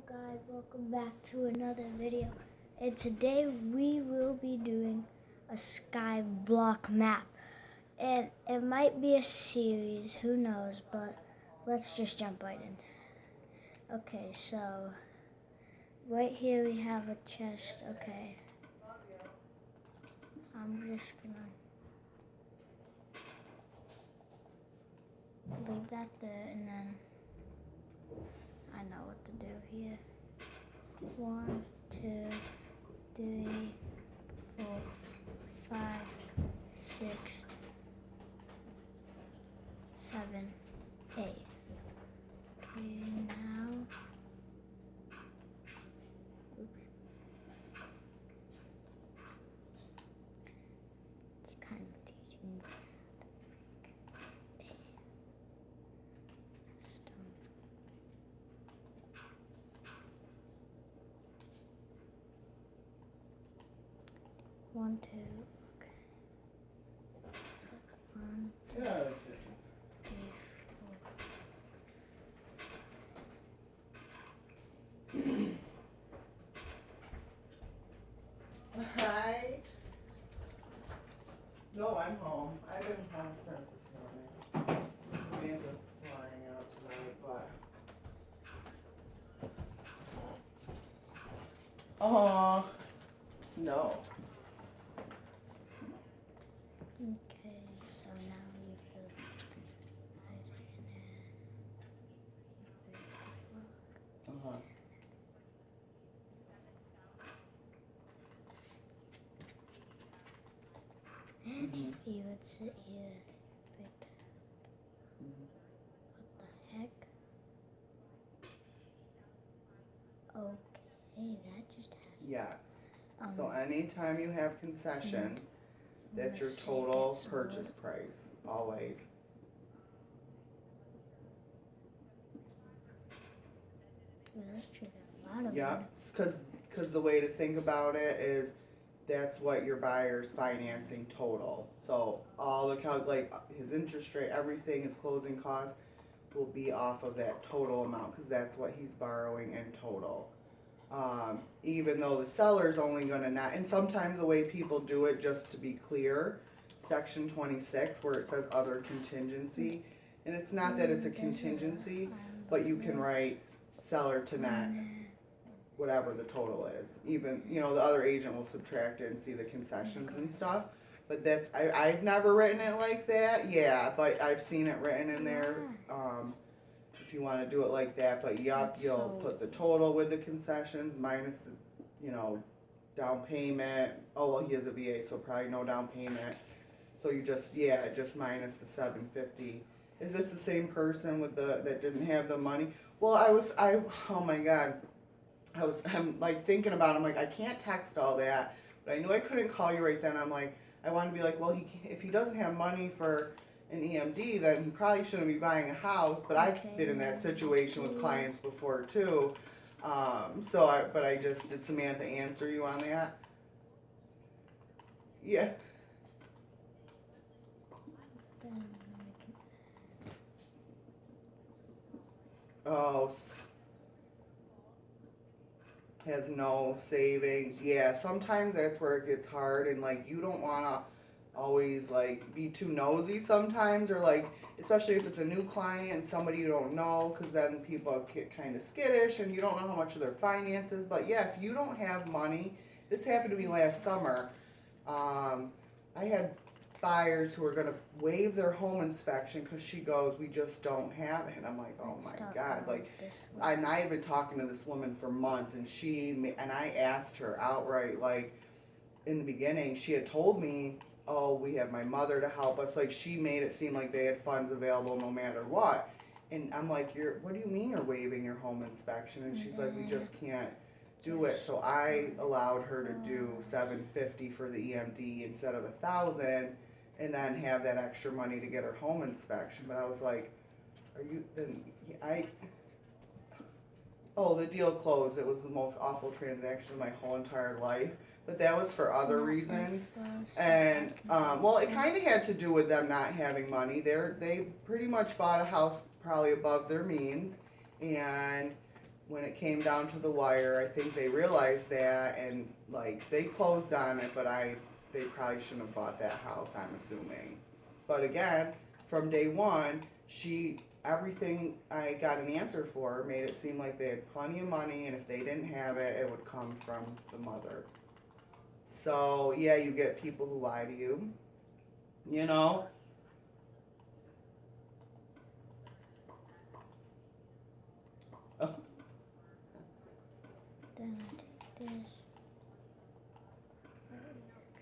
guys, welcome back to another video, and today we will be doing a Skyblock map, and it might be a series, who knows, but let's just jump right in. Okay, so right here we have a chest. Okay, I'm just gonna leave that there, and then I know what to do here. 1, 2, 3, 4, 5, 6, 7, 8. Okay, now. Oops. It's kind of teaching me. One, two, okay. 1, 2, 3, 4. Hi. No, I'm home. I've been home since this morning. Amanda's flying out tonight, but. No. okay, so now you fill right in there. And if you would sit here, right there. What the heck? Okay, that just happened. Yes. So anytime you have concessions, that's your let's see, total it's purchase price, always. Yeah, that's true. There are a lot of Yeah, them. because the way to think about it is that's what your buyer's financing total. So all the like his interest rate, everything, his closing costs will be off of that total amount because that's what he's borrowing in total. Even though the seller's only gonna not, and sometimes the way people do it, just to be clear, section 26 where it says other contingency, and it's not that it's a contingency, but you can write seller to net whatever the total is. Even, you know, the other agent will subtract it and see the concessions and stuff. But that's, I've never written it like that, yeah, but I've seen it written in there, if you want to do it like that. But yup, you'll put the total with the concessions minus the, you know, down payment. Oh, well, he has a VA, so probably no down payment. So you just, yeah, just minus the $750. Is this the same person with the, that didn't have the money? Well, oh my God. I'm like thinking about it. I'm like, I can't text all that, but I knew I couldn't call you right then. I'm like, I want to be like, well, if he doesn't have money for an EMD, then he probably shouldn't be buying a house. But I've been in that situation with clients before too. But I just, did Samantha answer you on that? Yeah. Oh, has no savings. Yeah, sometimes that's where it gets hard, and like you don't want to always like be too nosy sometimes, or like especially if it's a new client and somebody you don't know, because then people get kind of skittish and you don't know how much of their finances. But yeah, if you don't have money, this happened to me last summer. I had buyers who were going to waive their home inspection because she goes, we just don't have it. And I'm like, oh my God. Like, I had been talking to this woman for months, and I asked her outright, like, in the beginning, she had told me, oh, we have my mother to help us. Like, she made it seem like they had funds available no matter what. And I'm like, what do you mean you're waiving your home inspection? And she's like, we just can't do it. So I allowed her to do $750 for the EMD instead of $1,000, and then have that extra money to get her home inspection. But I was like, the deal closed. It was the most awful transaction of my whole entire life. But that was for other reasons. And, well, it kind of had to do with them not having money. They pretty much bought a house probably above their means. And when it came down to the wire, I think they realized that, and like they closed on it, but they probably shouldn't have bought that house, I'm assuming. But again, from day one, everything I got an answer for made it seem like they had plenty of money, and if they didn't have it, it would come from the mother. So yeah, you get people who lie to you, you know. Oh, Then I take this.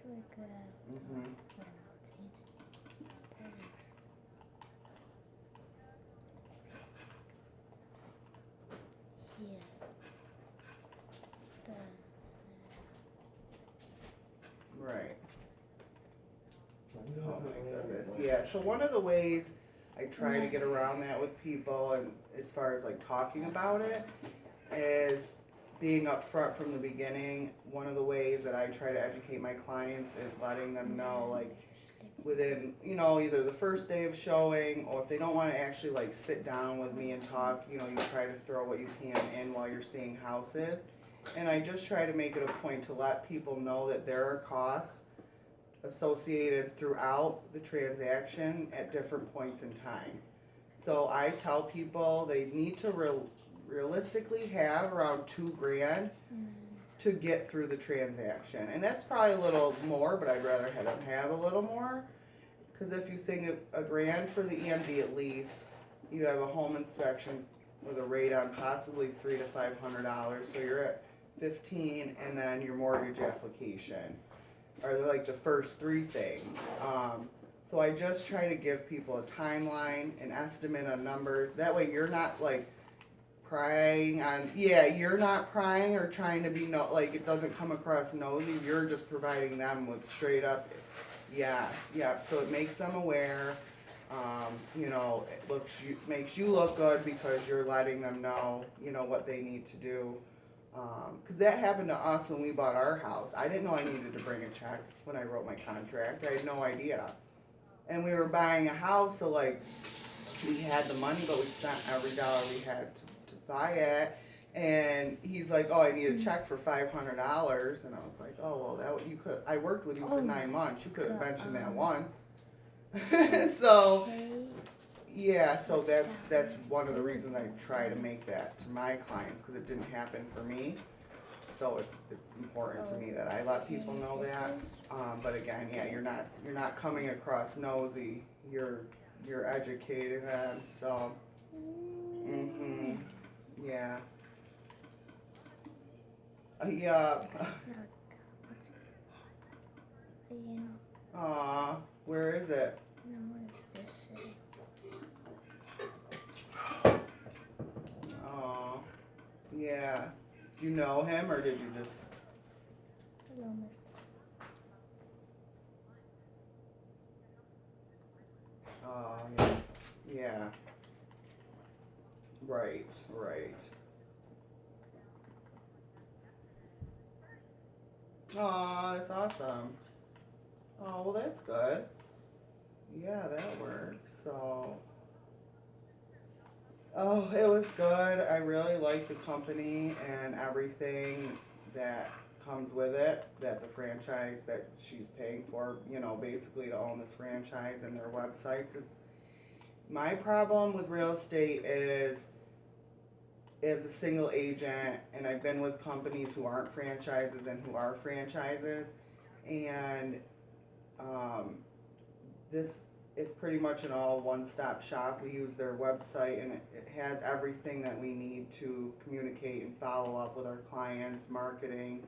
Quick, mhm. here. Right. Oh my goodness. Yeah. So one of the ways I try to get around that with people, and as far as like talking about it, is being upfront from the beginning. One of the ways that I try to educate my clients is letting them know, like, within, either the first day of showing, or if they don't want to actually like sit down with me and talk, you try to throw what you can in while you're seeing houses. And I just try to make it a point to let people know that there are costs associated throughout the transaction at different points in time. So I tell people they need to realistically have around $2,000 to get through the transaction. And that's probably a little more, but I'd rather have them have a little more. Because if you think of $1,000 for the EMD at least, you have a home inspection with a rate on possibly $300 to $500. So you're at 15, and then your mortgage application are like the first three things. So I just try to give people a timeline, an estimate on numbers. That way you're not like prying on, you're not prying or trying to be like it doesn't come across nosy. You're just providing them with straight up yes, yep. So it makes them aware. It makes you look good because you're letting them know, what they need to do. Because that happened to us when we bought our house. I didn't know I needed to bring a check when I wrote my contract. I had no idea. And we were buying a house, so like we had the money, but we spent every dollar we had to buy it. And he's like, "Oh, I need a check for $500," and I was like, "Oh, well, I worked with you for 9 months. You could have mentioned that once." So. Yeah, so that's one of the reasons I try to make that to my clients, because it didn't happen for me. So it's important to me that I let people know that. But again, you're not coming across nosy. You're educating them. So, yeah. Yeah. Aw, where is it? No, what does this say? Oh, yeah. Do you know him, or did you just? Hello, Mr. Oh, yeah. Yeah. Right. Oh, that's awesome. Oh, well, that's good. Yeah, that works. So. Oh, it was good. I really like the company and everything that comes with it, that the franchise that she's paying for, basically to own this franchise and their websites. It's my problem with real estate is as a single agent, and I've been with companies who aren't franchises and who are franchises, and this is pretty much an all one-stop shop. We use their website, and it has everything that we need to communicate and follow up with our clients, marketing,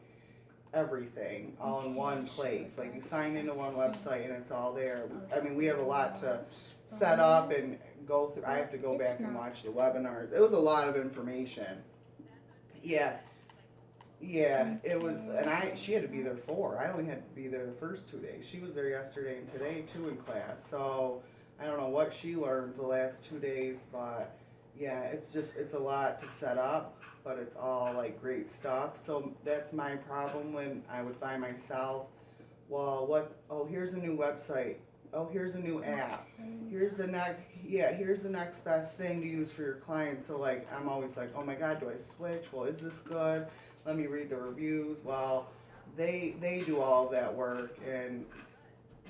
everything, all in one place. Like, you sign into one website and it's all there. I mean, we have a lot to set up and go through. I have to go back and watch the webinars. It was a lot of information. Yeah, it was, and she had to be there 4. I only had to be there the first 2 days. She was there yesterday and today too in class. So I don't know what she learned the last 2 days, but yeah, it's a lot to set up, but it's all like great stuff. So that's my problem when I was by myself. Well, here's a new website. oh, here's a new app. Here's the next best thing to use for your clients. So like, I'm always like, oh my God, do I switch? Well, is this good? Let me read the reviews. Well, they do all of that work, and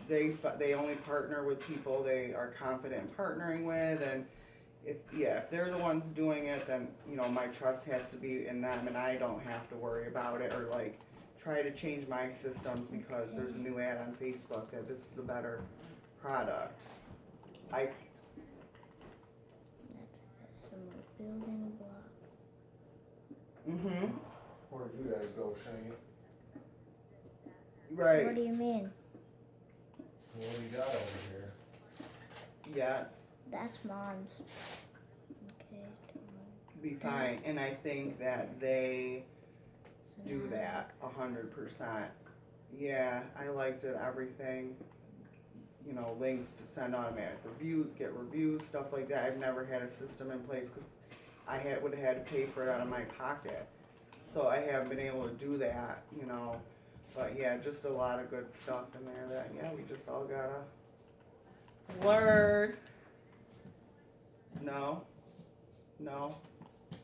they only partner with people they are confident in partnering with, and if they're the ones doing it, then my trust has to be in them, and I don't have to worry about it or like try to change my systems because there's a new ad on Facebook that this is a better product. That's some building block. Where did you guys go, Shane? Right. What do you mean? What do you got over here? Yes. That's Mom's. Okay. Be fine, and I think that they do that 100%. Yeah, I liked it. Everything. Links to send automatic reviews, get reviews, stuff like that. I've never had a system in place because I would have had to pay for it out of my pocket. So I haven't been able to do that, But yeah, just a lot of good stuff in there that, we just all gotta learn. No,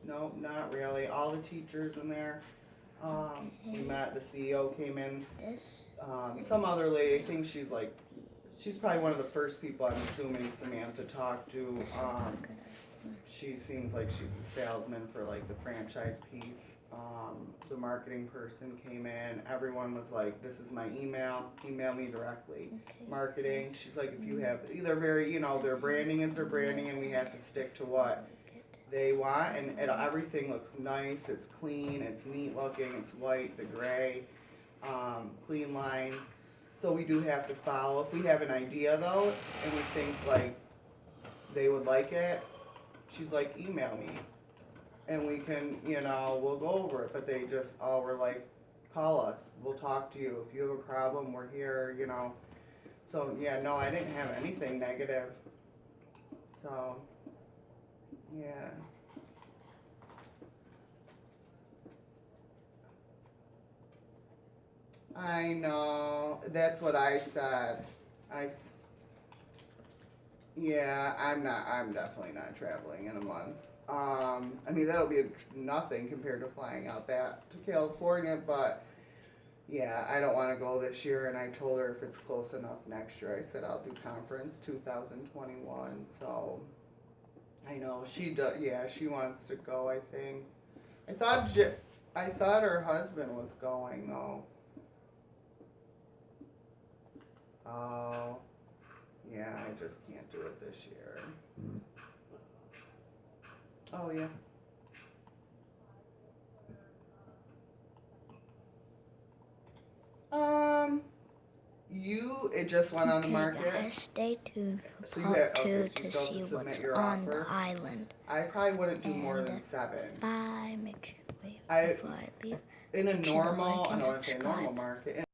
not really. All the teachers in there. We met, the CEO came in. Some other lady, I think she's probably one of the first people, I'm assuming, Samantha talked to. She seems like she's a salesman for like the franchise piece. The marketing person came in. Everyone was like, this is my email me directly. Marketing, she's like, if you have, they're very, their branding is their branding, and we have to stick to what they want, and everything looks nice, it's clean, it's neat looking, it's white, the gray, clean lines. So we do have to follow. If we have an idea though, and we think like they would like it, she's like, email me, and we can, we'll go over it. But they just all were like, call us, we'll talk to you. If you have a problem, we're here, So yeah, no, I didn't have anything negative. So, yeah. I know, that's what I said. Yeah, I'm definitely not traveling in a month. That'll be nothing compared to flying out to California, but yeah, I don't want to go this year, and I told her if it's close enough next year, I said I'll do conference 2021, so I know she does. Yeah, she wants to go, I think. I thought her husband was going though. Oh, yeah, I just can't do it this year. Oh, yeah. It just went on the market. Guys, stay tuned for So part two you to still have see to submit what's your on offer. the island. I probably wouldn't do more than 7. Bye. Make sure before I leave. In a make sure to normal, like I and don't want to say normal subscribe. market.